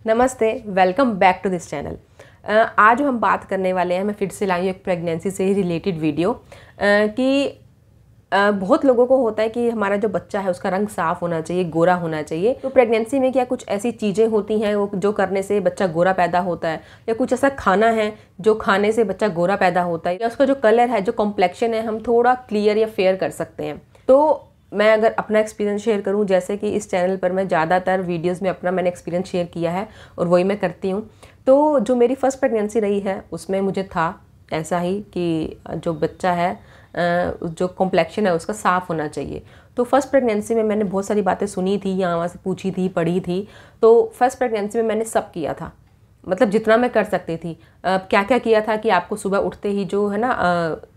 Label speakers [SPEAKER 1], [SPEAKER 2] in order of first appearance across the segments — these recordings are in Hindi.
[SPEAKER 1] नमस्ते, welcome back to this channel. आज हम बात करने वाले हैं, मैं फिर से लाई हूँ एक प्रेगनेंसी से ही रिलेटेड वीडियो कि बहुत लोगों को होता है कि हमारा जो बच्चा है उसका रंग साफ़ होना चाहिए, गोरा होना चाहिए। तो प्रेगनेंसी में क्या कुछ ऐसी चीज़ें होती हैं वो जो करने से बच्चा गोरा पैदा होता है, या कुछ ऐसा खाना है जो खाने से बच्चा गोरा पैदा होता है, या उसका जो कलर है, जो कॉम्प्लेक्शन है, हम थोड़ा क्लियर या फेयर कर सकते हैं। तो मैं अगर अपना एक्सपीरियंस शेयर करूं, जैसे कि इस चैनल पर मैं ज़्यादातर वीडियोस में मैंने एक्सपीरियंस शेयर किया है और वही मैं करती हूं। तो जो मेरी फ़र्स्ट प्रेगनेंसी रही है उसमें मुझे था ऐसा ही कि जो बच्चा है जो कॉम्प्लेक्शन है उसका साफ़ होना चाहिए। तो फर्स्ट प्रेगनेंसी में मैंने बहुत सारी बातें सुनी थी, यहाँ वहाँ से पूछी थी, पढ़ी थी। तो फर्स्ट प्रेगनेंसी में मैंने सब किया था, मतलब जितना मैं कर सकती थी। क्या क्या किया था कि आपको सुबह उठते ही जो है ना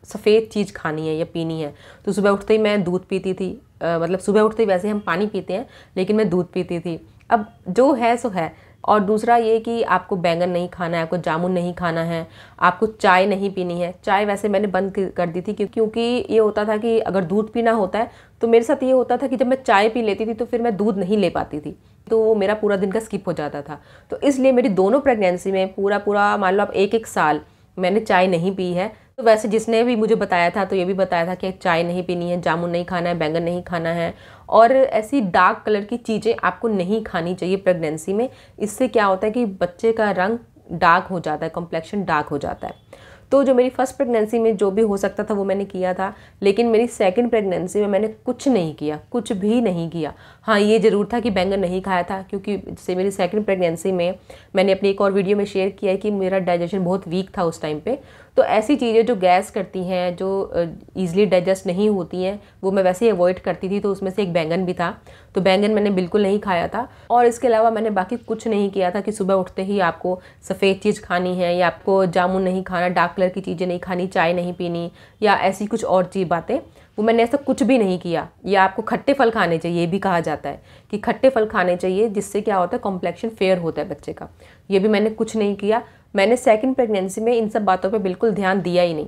[SPEAKER 1] सफ़ेद चीज़ खानी है या पीनी है। तो सुबह उठते ही मैं दूध पीती थी, मतलब सुबह उठते ही वैसे हम पानी पीते हैं लेकिन मैं दूध पीती थी। अब जो है सो है। और दूसरा ये कि आपको बैंगन नहीं खाना है, आपको जामुन नहीं खाना है, आपको चाय नहीं पीनी है। चाय वैसे मैंने बंद कर दी थी क्योंकि ये होता था कि अगर दूध पीना होता है तो मेरे साथ ये होता था कि जब मैं चाय पी लेती थी तो फिर मैं दूध नहीं ले पाती थी, तो वो मेरा पूरा दिन का स्किप हो जाता था। तो इसलिए मेरी दोनों प्रेगनेंसी में पूरा मान लो आप एक साल मैंने चाय नहीं पी है। तो वैसे जिसने भी मुझे बताया था तो ये भी बताया था कि चाय नहीं पीनी है, जामुन नहीं खाना है, बैंगन नहीं खाना है, और ऐसी डार्क कलर की चीज़ें आपको नहीं खानी चाहिए प्रेगनेंसी में। इससे क्या होता है कि बच्चे का रंग डार्क हो जाता है, कॉम्प्लेक्शन डार्क हो जाता है। तो जो मेरी फर्स्ट प्रेगनेंसी में जो भी हो सकता था वो मैंने किया था, लेकिन मेरी सेकंड प्रेगनेंसी में मैंने कुछ नहीं किया, कुछ भी नहीं किया। हाँ, ये ज़रूर था कि बैंगन नहीं खाया था, क्योंकि जैसे मेरी सेकंड प्रेगनेंसी में मैंने अपनी एक और वीडियो में शेयर किया है कि मेरा डाइजेशन बहुत वीक था उस टाइम पे। तो ऐसी चीज़ें जो गैस करती हैं, जो ईज़िली डाइजेस्ट नहीं होती हैं, वो मैं वैसे ही अवॉइड करती थी। तो उसमें से एक बैंगन भी था, तो बैंगन मैंने बिल्कुल नहीं खाया था। और इसके अलावा मैंने बाकी कुछ नहीं किया था कि सुबह उठते ही आपको सफ़ेद चीज़ खानी है, या आपको जामुन नहीं खाना, डार्क कलर की चीज़ें नहीं खानी, चाय नहीं पीनी, या ऐसी कुछ और चीज़ बातें, वो मैंने ऐसा कुछ भी नहीं किया। या आपको खट्टे फल खाने चाहिए, ये भी कहा जाता है कि खट्टे फल खाने चाहिए, जिससे क्या होता है कॉम्प्लेक्शन फेयर होता है बच्चे का। ये भी मैंने कुछ नहीं किया। मैंने सेकंड प्रेगनेंसी में इन सब बातों पे बिल्कुल ध्यान दिया ही नहीं।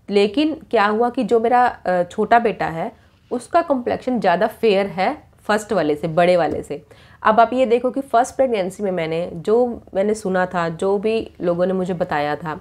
[SPEAKER 1] लेकिन क्या हुआ कि जो मेरा छोटा बेटा है उसका कॉम्प्लेक्शन ज़्यादा फेयर है फर्स्ट वाले से, बड़े वाले से। अब आप ये देखो कि फर्स्ट प्रेगनेंसी में मैंने सुना था, जो भी लोगों ने मुझे बताया था,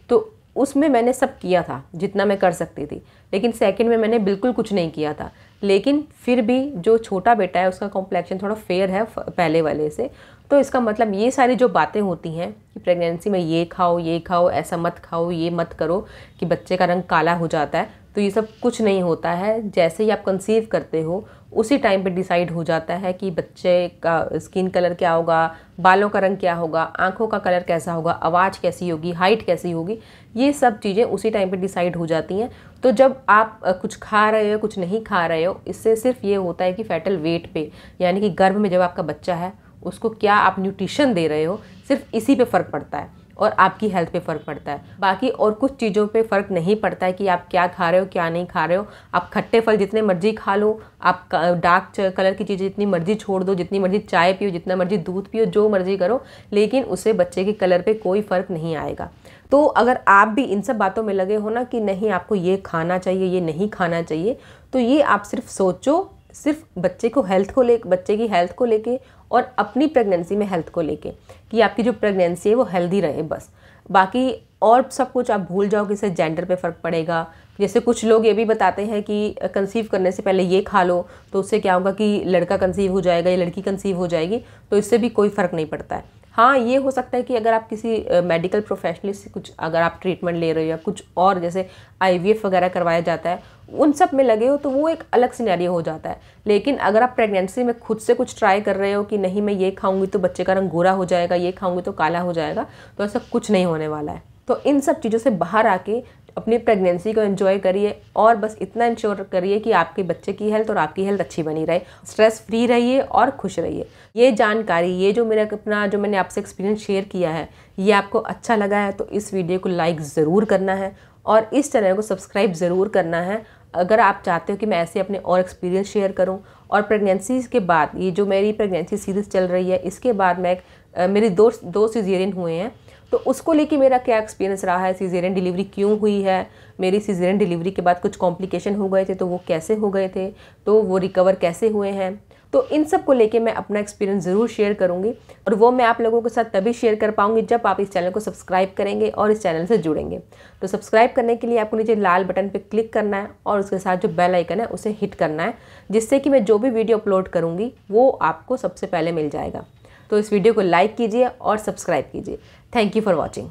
[SPEAKER 1] तो उसमें मैंने सब किया था जितना मैं कर सकती थी। लेकिन सेकंड में मैंने बिल्कुल कुछ नहीं किया था। लेकिन फिर भी जो छोटा बेटा है उसका कॉम्प्लेक्शन थोड़ा फेयर है पहले वाले से। तो इसका मतलब ये सारी जो बातें होती हैं कि प्रेगनेंसी में ये खाओ, ऐसा मत खाओ, ये मत करो कि बच्चे का रंग काला हो जाता है, तो ये सब कुछ नहीं होता है। जैसे ही आप कंसीव करते हो उसी टाइम पे डिसाइड हो जाता है कि बच्चे का स्किन कलर क्या होगा, बालों का रंग क्या होगा, आँखों का कलर कैसा होगा, आवाज़ कैसी होगी, हाइट कैसी होगी, ये सब चीज़ें उसी टाइम पे डिसाइड हो जाती हैं। तो जब आप कुछ खा रहे हो, कुछ नहीं खा रहे हो, इससे सिर्फ ये होता है कि फैटल वेट पे, यानी कि गर्भ में जब आपका बच्चा है उसको क्या आप न्यूट्रिशन दे रहे हो, सिर्फ इसी पे फ़र्क पड़ता है और आपकी हेल्थ पे फ़र्क पड़ता है। बाकी और कुछ चीज़ों पे फ़र्क नहीं पड़ता है कि आप क्या खा रहे हो, क्या नहीं खा रहे हो। आप खट्टे फल जितने मर्जी खा लो, आप डार्क कलर की चीज़ें जितनी मर्जी छोड़ दो, जितनी मर्जी चाय पियो, जितना मर्जी दूध पियो, जो मर्जी करो, लेकिन उससे बच्चे के कलर पे कोई फ़र्क नहीं आएगा। तो अगर आप भी इन सब बातों में लगे हो ना कि नहीं आपको ये खाना चाहिए, ये नहीं खाना चाहिए, तो ये आप सिर्फ सोचो, सिर्फ बच्चे की हेल्थ को लेके और अपनी प्रेगनेंसी में हेल्थ को लेके, कि आपकी जो प्रेगनेंसी है वो हेल्दी रहे बस। बाकी और सब कुछ आप भूल जाओ कि इससे जेंडर पे फ़र्क पड़ेगा। जैसे कुछ लोग ये भी बताते हैं कि कंसीव करने से पहले ये खा लो तो उससे क्या होगा कि लड़का कंसीव हो जाएगा या लड़की कंसीव हो जाएगी, तो इससे भी कोई फ़र्क नहीं पड़ता है। हाँ, ये हो सकता है कि अगर आप किसी मेडिकल प्रोफेशनलिस्ट से कुछ अगर आप ट्रीटमेंट ले रहे हो या कुछ और जैसे IVF वगैरह करवाया जाता है, उन सब में लगे हो तो वो एक अलग सिनेरियो हो जाता है। लेकिन अगर आप प्रेगनेंसी में खुद से कुछ ट्राई कर रहे हो कि नहीं मैं ये खाऊंगी तो बच्चे का रंग गोरा हो जाएगा, ये खाऊंगी तो काला हो जाएगा, तो ऐसा कुछ नहीं होने वाला है। तो इन सब चीज़ों से बाहर आके अपनी प्रेगनेंसी को एंजॉय करिए और बस इतना इंश्योर करिए कि आपके बच्चे की हेल्थ और आपकी हेल्थ अच्छी बनी रहे, स्ट्रेस फ्री रहिए और खुश रहिए। ये जानकारी, ये जो मैंने आपसे एक्सपीरियंस शेयर किया है, ये आपको अच्छा लगा है तो इस वीडियो को लाइक ज़रूर करना है और इस चैनल को सब्सक्राइब ज़रूर करना है अगर आप चाहते हो कि मैं ऐसे अपने और एक्सपीरियंस शेयर करूं। और प्रेगनेंसी के बाद, ये जो मेरी प्रेगनेंसी सीरीज़ चल रही है, इसके बाद मेरी दो सिजेरियन हुए हैं, तो उसको लेके मेरा क्या एक्सपीरियंस रहा है, सीजेरियन डिलीवरी क्यों हुई है, मेरी सीजेरियन डिलीवरी के बाद कुछ कॉम्प्लिकेशन हो गए थे तो वो कैसे हो गए थे, तो वो रिकवर कैसे हुए हैं, तो इन सब को लेके मैं अपना एक्सपीरियंस ज़रूर शेयर करूँगी, और वो मैं आप लोगों के साथ तभी शेयर कर पाऊँगी जब आप इस चैनल को सब्सक्राइब करेंगे और इस चैनल से जुड़ेंगे। तो सब्सक्राइब करने के लिए आपको नीचे लाल बटन पर क्लिक करना है और उसके साथ जो बेल आइकन है उसे हिट करना है, जिससे कि मैं जो भी वीडियो अपलोड करूँगी वो आपको सबसे पहले मिल जाएगा। तो इस वीडियो को लाइक कीजिए और सब्सक्राइब कीजिए। Thank you for watching.